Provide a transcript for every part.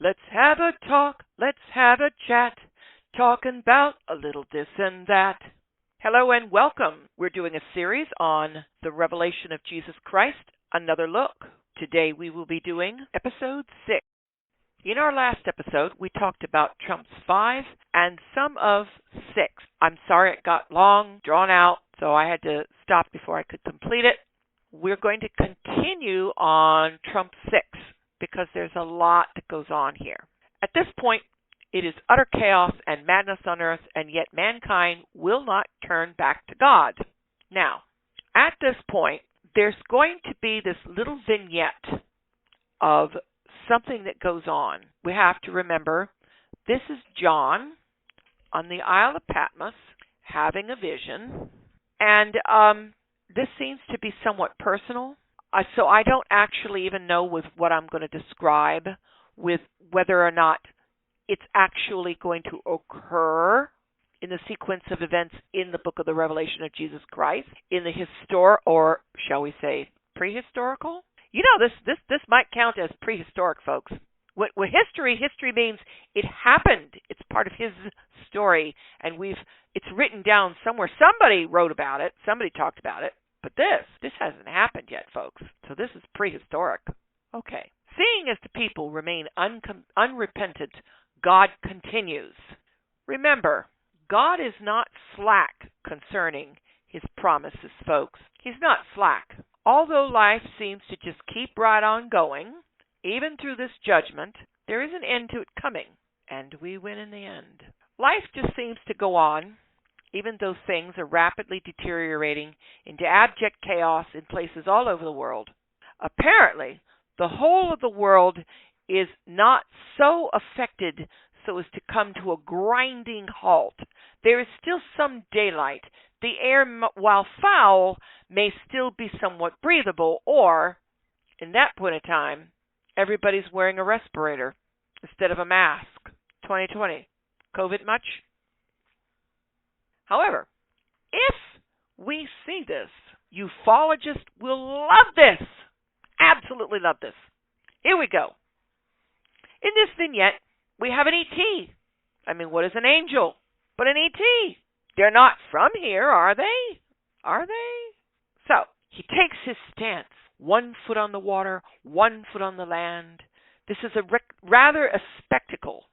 Let's have a talk, let's have a chat, talking about a little this and that. Hello and welcome. We're doing a series on the revelation of Jesus Christ, Another Look. Today we will be doing episode 6. In our last episode, we talked about trumps 5 and some of 6. I'm sorry it got long, drawn out, so I had to stop before I could complete it. We're going to continue on trump 6 because there's a lot that goes on here. At this point, it is utter chaos and madness on earth, and yet mankind will not turn back to God. Now, at this point, there's going to be this little vignette of something that goes on. We have to remember, this is John on the Isle of Patmos having a vision, and this seems to be somewhat personal. So I don't actually even know with what I'm going to describe with whether or not it's actually going to occur in the sequence of events in the book of the Revelation of Jesus Christ, in the or shall we say prehistorical? You know, this might count as prehistoric, folks. With history means it happened. It's part of his story, and it's written down somewhere. Somebody wrote about it. Somebody talked about it. But this hasn't happened yet, folks. So this is prehistoric. Okay. Seeing as the people remain unrepentant, God continues. Remember, God is not slack concerning his promises, folks. He's not slack. Although life seems to just keep right on going, even through this judgment, there is an end to it coming, and we win in the end. Life just seems to go on, even though things are rapidly deteriorating into abject chaos in places all over the world. Apparently, the whole of the world is not so affected so as to come to a grinding halt. There is still some daylight. The air, while foul, may still be somewhat breathable, or, in that point in time, everybody's wearing a respirator instead of a mask. 2020. COVID much? However, if we see this, ufologists will love this. Absolutely love this. Here we go. In this vignette, we have an ET. I mean, what is an angel but an ET? They're not from here, are they? Are they? So, he takes his stance. 1 foot on the water, 1 foot on the land. This is rather a spectacle.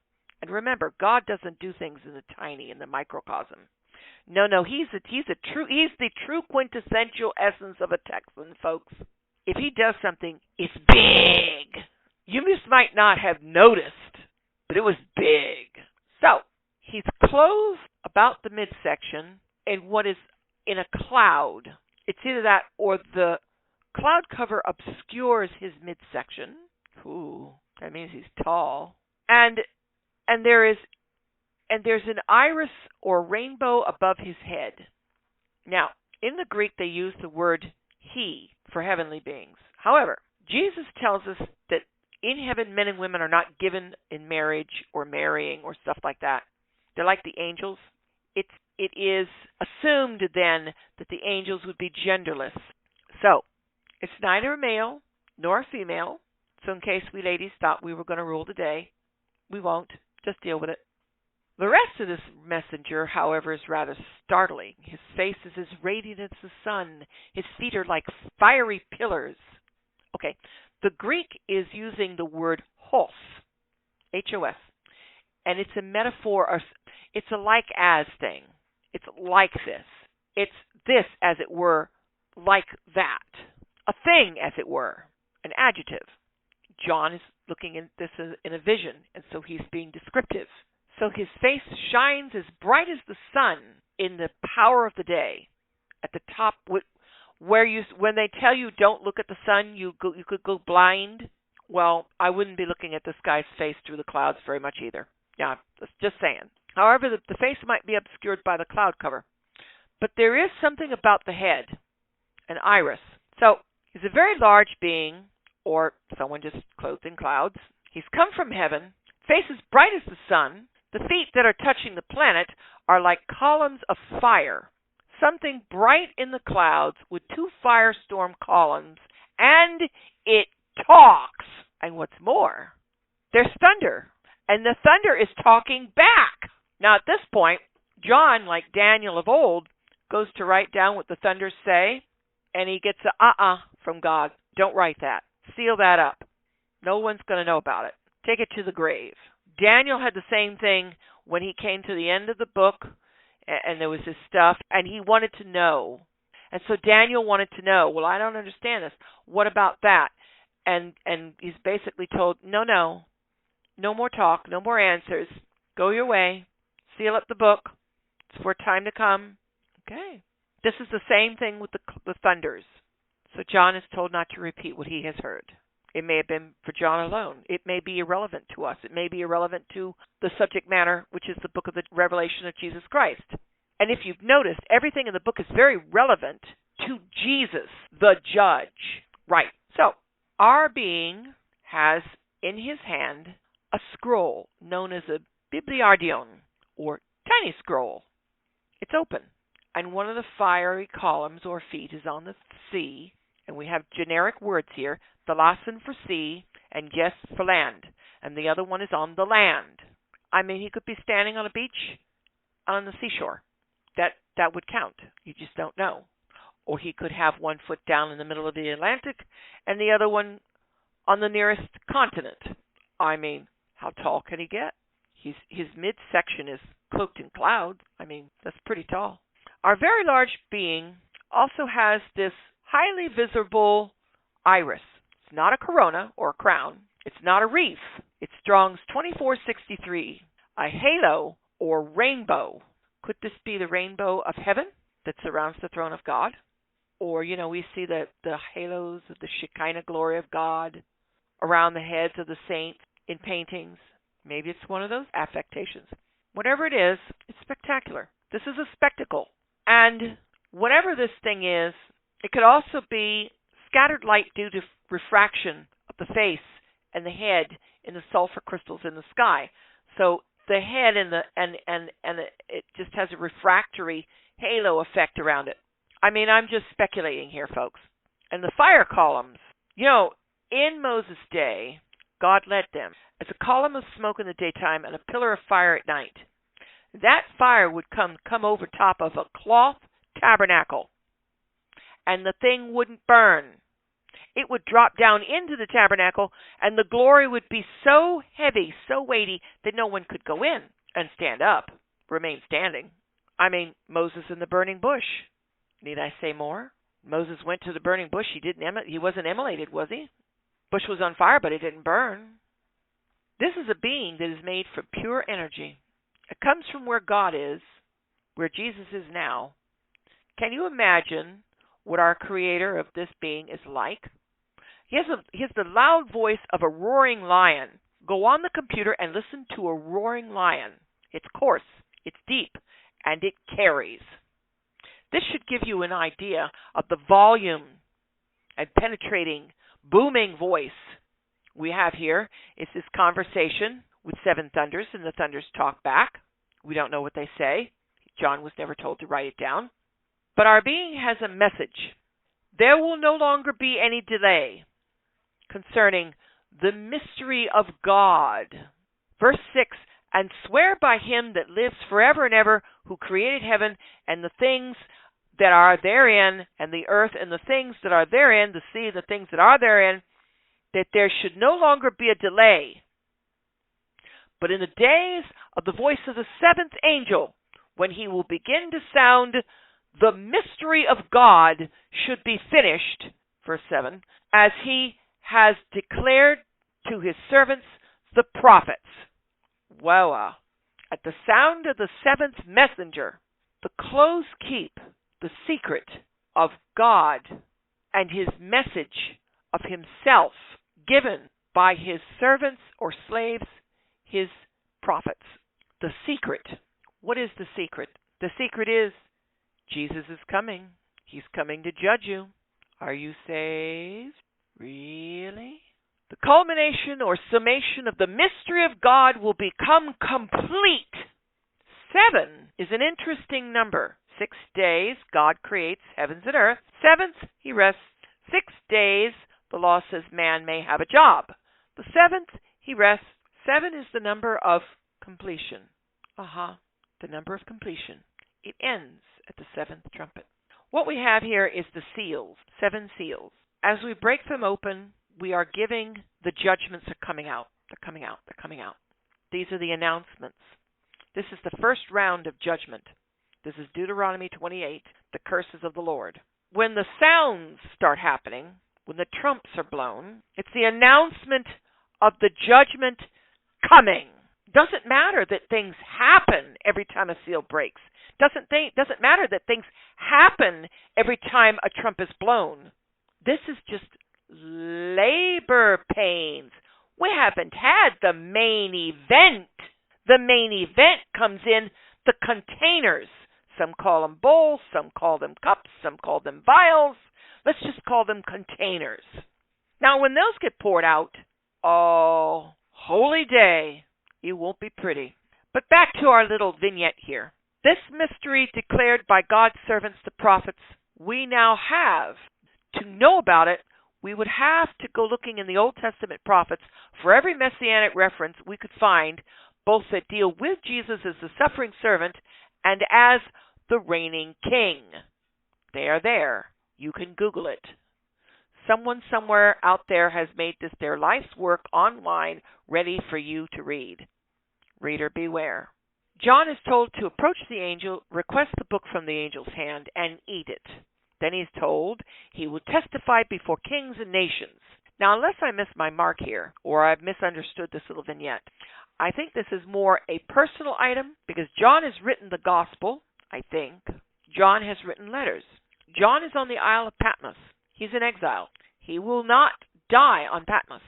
And remember, God doesn't do things in the microcosm. No, he's the true quintessential essence of a Texan, folks. If he does something, it's big. You just might not have noticed, but it was big. So, he's clothed about the midsection in what is in a cloud. It's either that or the cloud cover obscures his midsection. Ooh, that means he's tall. And there's an iris or rainbow above his head. Now, in the Greek, they use the word he for heavenly beings. However, Jesus tells us that in heaven, men and women are not given in marriage or marrying or stuff like that. They're like the angels. It is assumed then that the angels would be genderless. So, it's neither a male nor a female. So in case we ladies thought we were going to rule the day, we won't. Just deal with it. The rest of this messenger, however, is rather startling. His face is as radiant as the sun. His feet are like fiery pillars. Okay, the Greek is using the word hos, H-O-S, and it's a metaphor, it's a like-as thing. It's like this. It's this, as it were, like that. A thing, as it were, an adjective. John is looking at this in a vision, and so he's being descriptive. So his face shines as bright as the sun in the power of the day. At the top, when they tell you don't look at the sun, you could go blind. Well, I wouldn't be looking at this guy's face through the clouds very much either. Yeah, just saying. However, the face might be obscured by the cloud cover. But there is something about the head, an iris. So he's a very large being, or someone just clothed in clouds. He's come from heaven, face as bright as the sun. The feet that are touching the planet are like columns of fire. Something bright in the clouds with 2 firestorm columns, and it talks. And what's more, there's thunder, and the thunder is talking back. Now, at this point, John, like Daniel of old, goes to write down what the thunders say, and he gets a from God. Don't write that. Seal that up. No one's going to know about it. Take it to the grave. Daniel had the same thing when he came to the end of the book, and there was this stuff, and he wanted to know. And so Daniel wanted to know, well, I don't understand this. What about that? And he's basically told, no more talk, no more answers. Go your way. Seal up the book. It's for time to come. Okay. This is the same thing with the thunders. So John is told not to repeat what he has heard. It may have been for John alone. It may be irrelevant to us. It may be irrelevant to the subject matter, which is the book of the Revelation of Jesus Christ. And if you've noticed, everything in the book is very relevant to Jesus, the judge. Right. So, our being has in his hand a scroll known as a bibliardion, or tiny scroll. It's open. And one of the fiery columns or feet is on the sea. And we have generic words here, thalassen for sea and yes for land. And the other one is on the land. I mean, he could be standing on a beach on the seashore. That would count. You just don't know. Or he could have one foot down in the middle of the Atlantic and the other one on the nearest continent. I mean, how tall can he get? His midsection is cloaked in clouds. I mean, that's pretty tall. Our very large being also has this highly visible iris. It's not a corona or a crown. It's not a wreath. It's Strong's 2463, a halo or rainbow. Could this be the rainbow of heaven that surrounds the throne of God? Or, we see the halos of the Shekinah glory of God around the heads of the saints in paintings. Maybe it's one of those affectations. Whatever it is, it's spectacular. This is a spectacle. And whatever this thing is, it could also be scattered light due to refraction of the face and the head in the sulfur crystals in the sky. So the head and it just has a refractory halo effect around it. I mean, I'm just speculating here, folks. And the fire columns, in Moses' day, God led them as a column of smoke in the daytime and a pillar of fire at night. That fire would come over top of a cloth tabernacle, and the thing wouldn't burn. It would drop down into the tabernacle, and the glory would be so heavy, so weighty, that no one could go in and stand up, remain standing. I mean, Moses in the burning bush. Need I say more? Moses went to the burning bush. He wasn't immolated, was he? Bush was on fire, but it didn't burn. This is a being that is made from pure energy. It comes from where God is, where Jesus is now. Can you imagine what our creator of this being is like? He has the loud voice of a roaring lion. Go on the computer and listen to a roaring lion. It's coarse, it's deep, and it carries. This should give you an idea of the volume and penetrating, booming voice we have here. It's this conversation with seven thunders, and the thunders talk back. We don't know what they say. John was never told to write it down. But our being has a message. There will no longer be any delay concerning the mystery of God. Verse 6, and swear by him that lives forever and ever, who created heaven and the things that are therein, and the earth and the things that are therein, the sea and the things that are therein, that there should no longer be a delay. But in the days of the voice of the seventh angel, when he will begin to sound, the mystery of God should be finished, verse 7, as he has declared to his servants, the prophets. Wow. At the sound of the seventh messenger, the close keep the secret of God and his message of himself given by his servants or slaves, his prophets. The secret. What is the secret? The secret is Jesus is coming. He's coming to judge you. Are you saved? Really? The culmination or summation of the mystery of God will become complete. 7 is an interesting number. 6 days, God creates heavens and earth. 7th, he rests. 6 days, the law says man may have a job. The 7th, he rests. 7 is the number of completion. The number of completion. It ends at the 7th trumpet. What we have here is the seals, 7 seals. As we break them open, we are giving the judgments are coming out. They're coming out. They're coming out. These are the announcements. This is the first round of judgment. This is Deuteronomy 28, the curses of the Lord. When the sounds start happening, when the trumps are blown, it's the announcement of the judgment coming. Doesn't matter that things happen every time a seal breaks. Doesn't matter that things happen every time a trump is blown. This is just labor pains. We haven't had the main event. The main event comes in the containers. Some call them bowls, some call them cups, some call them vials. Let's just call them containers. Now, when those get poured out, oh, holy day, it won't be pretty. But back to our little vignette here. This mystery declared by God's servants, the prophets, we now have. To know about it, we would have to go looking in the Old Testament prophets for every messianic reference we could find, both that deal with Jesus as the suffering servant and as the reigning king. They are there. You can Google it. Someone somewhere out there has made this their life's work online, ready for you to read. Reader, beware. John is told to approach the angel, request the book from the angel's hand, and eat it. Then he's told he will testify before kings and nations. Now, unless I miss my mark here, or I've misunderstood this little vignette, I think this is more a personal item, because John has written the gospel, I think. John has written letters. John is on the Isle of Patmos. He's in exile. He will not die on Patmos.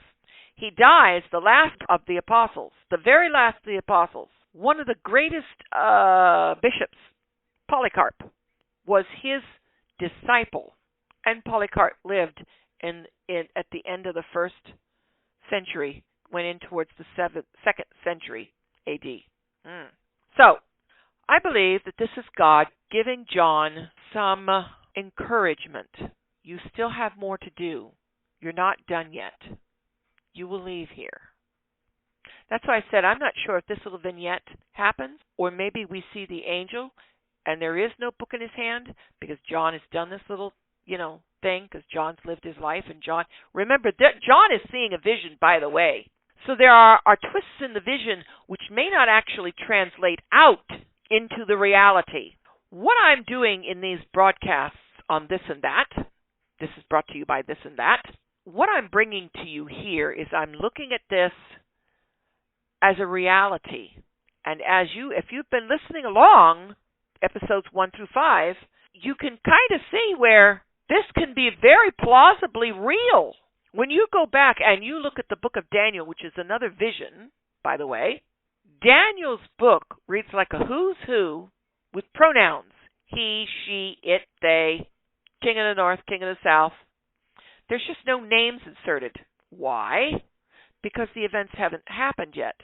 He dies the last of the apostles, the very last of the apostles. One of the greatest bishops, Polycarp, was his disciple, and Polycarp lived at the end of the 1st century, went in towards the 2nd century A.D. So, I believe that this is God giving John some encouragement. You still have more to do. You're not done yet. You will leave here. That's why I said I'm not sure if this little vignette happens, or maybe we see the angel and there is no book in his hand because John has done this little, thing because John's lived his life. And remember, John is seeing a vision, by the way. So there are twists in the vision which may not actually translate out into the reality. What I'm doing in these broadcasts on This and That, this is brought to you by This and That, what I'm bringing to you here is I'm looking at this as a reality. And if you've been listening along, episodes 1 through 5, you can kind of see where this can be very plausibly real. When you go back and you look at the book of Daniel, which is another vision, by the way, Daniel's book reads like a who's who with pronouns. He, she, it, they, king of the north, king of the south. There's just no names inserted. Why? Because the events haven't happened yet.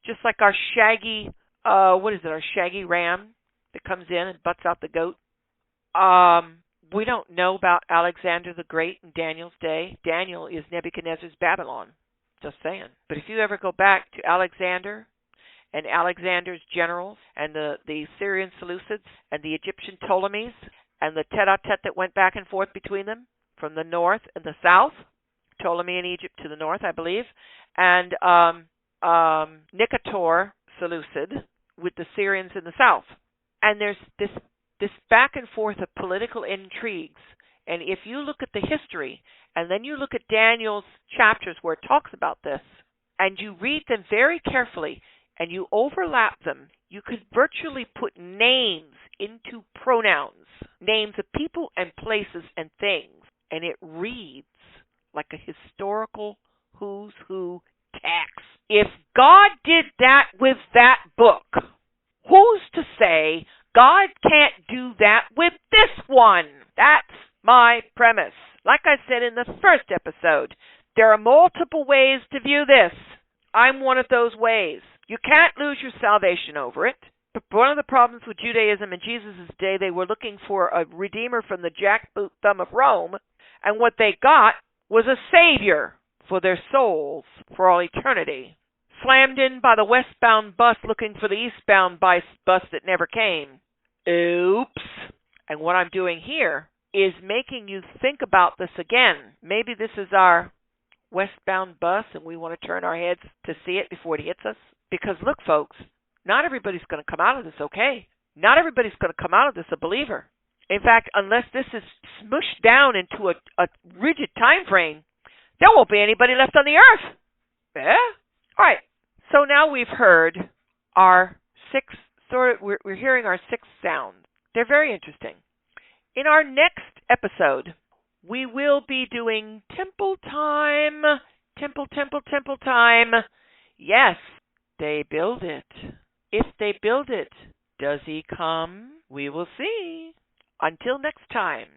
Just like our shaggy, our shaggy ram that comes in and butts out the goat. We don't know about Alexander the Great in Daniel's day. Daniel is Nebuchadnezzar's Babylon. Just saying. But if you ever go back to Alexander and Alexander's generals and the Syrian Seleucids and the Egyptian Ptolemies and the tete-a-tete that went back and forth between them from the north and the south, Ptolemy in Egypt to the north, I believe, and Nicator Seleucid with the Syrians in the south. And there's this back and forth of political intrigues. And if you look at the history, and then you look at Daniel's chapters where it talks about this, and you read them very carefully, and you overlap them, you could virtually put names into pronouns, names of people and places and things, and it reads like a historical who's who text. If God did that with that book, who's to say God can't do that with this one? That's my premise. Like I said in the first episode, there are multiple ways to view this. I'm one of those ways. You can't lose your salvation over it. But one of the problems with Judaism in Jesus' day, they were looking for a redeemer from the jackboot thumb of Rome, and what they got was a savior for their souls for all eternity. slammed in by the westbound bus looking for the eastbound bus that never came. Oops. And what I'm doing here is making you think about this again. Maybe this is our westbound bus and we want to turn our heads to see it before it hits us. Because look, folks, not everybody's going to come out of this okay. Not everybody's going to come out of this a believer. In fact, unless this is smushed down into a rigid time frame, there won't be anybody left on the earth. Yeah? All right. So now we've heard our we're hearing our 6 sounds. They're very interesting. In our next episode, we will be doing temple time. Temple time. Yes, they build it. If they build it, does he come? We will see. Until next time.